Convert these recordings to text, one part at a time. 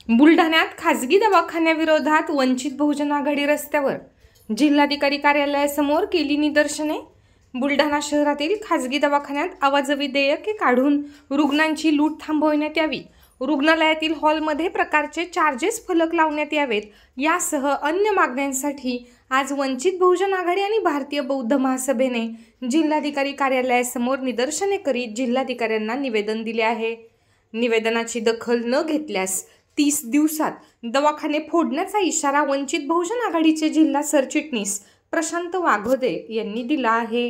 बुलढाण्यात खासगी दवाखान्याविरोधात वंचित बहुजन आघाडी रस्त्यावर जिल्हाधिकारी कार्यालयासमोर केली निदर्शने। बुलढाणा शहरातील खासगी दवाखान्यात अवाजवी देयके काढून रुग्णांची लूट थांबवण्यात यावी, रुग्णालयातील हॉलमध्ये प्रकारचे चार्जेस फलक लावण्यात यावेत यासह अन्य मागण्यांसाठी आज वंचित बहुजन आघाडी आणि भारतीय बौद्ध महासभेने जिल्हाधिकारी कार्यालयासमोर निदर्शने करीत जिल्हाधिकाऱ्यांना निवेदन दिले आहे। निवेदनाची दखल न घेतल्यास 30 दिवसात दवाखाने फोडण्याचा इशारा वंचित बहुजन आघाडीचे जिल्हा सरचिटणीस प्रशांत वाघोदे यांनी दिला आहे।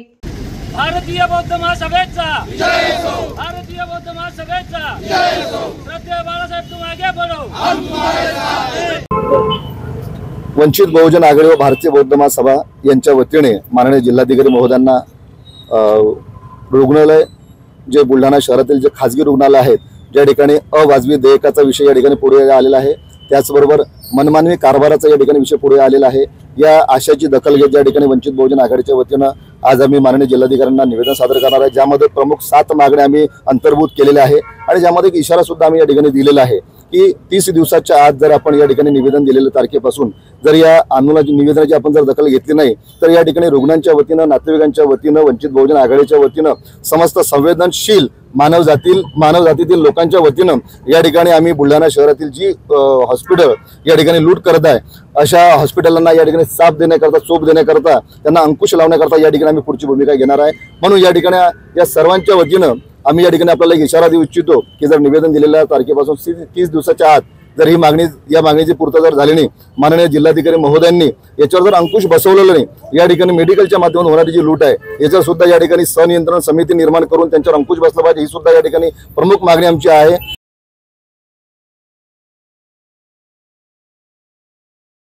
भारतीय बौद्ध महासभेचा जय हो, भारतीय बौद्ध महासभेचा जय हो। श्रद्धेय बाळासाहेब, तुम आगे बढ़ो, हम तुम्हारे साथ हैं। वंचित बहुजन आघाडी व भारतीय बौद्ध महासभा यांच्या वतीने माननीय जिल्हाधिकारी महोदयांना रुग्णालय जे बुलढाणा शहरातील जे खासगी रुग्णालय आहेत ज्या ठिकाणी अवाजवी देयकाचा विषय या ठिकाणी पुढे आलेला आहे, त्याचबरोबर मनमानवी कारभाराचा या ठिकाणी विषय पुढे आलेला आहे। या आशयाची दखल घेत या ठिकाणी वंचित बहुजन आघाडीच्या वतीने आज आम्ही माननीय जिल्हाधिकाऱ्यांना निवेदन सादर करणार आहे, ज्यामध्ये प्रमुख 7 मागण्या आम्ही अंतर्भूत केलेल्या आहे आणि ज्यामध्ये एक इशारा सुद्धा आम्ही या ठिकाणी दिलेला आहे की 30 दिवसाच्या आत जर आपण या ठिकाणी निवेदन दिलेल्या तारखेपासून जर या आंदोलनाची निवेदनाची आपण जर दखल घेतली नाही तर या ठिकाणी रुग्णांच्या वतीने, नातेवाईकांच्या वतीने, वंचित बहुजन आघाडीच्या वतीने समस्त संवेदनशील मानवजातीतील लोकांच्या वतीने या ठिकाणी आम्ही बुलढाणा शहरातील जी हॉस्पिटल या ठिकाणी लूट करत आहे अशा हॉस्पिटलांना या ठिकाणी साथ देण्याकरता, चोप देण्याकरता, त्यांना अंकुश लावण्याकरता या ठिकाणी आम्ही पुढची भूमिका घेणार आहे। म्हणून या ठिकाणी या सर्वांच्या वतीने आम्ही या ठिकाणी आपल्याला एक इशारा देऊ इच्छितो की जर निवेदन दिलेल्या तारखेपासून 30 दिवसाच्या आत जर ही मागणीची पूर्तता जर झाली नाही, माननीय जिल्हाधिकारी महोदयांनी याच्यावर जर अंकुश बसवलेलं नाही, या ठिकाणी मेडिकलच्या माध्यमातून होणारी जी लूट आहे याच्यावर सुद्धा या ठिकाणी संनियंत्रण समिती निर्माण करून त्यांच्यावर अंकुश बसला पाहिजे, ही सुद्धा या ठिकाणी प्रमुख मागणी आमची आहे।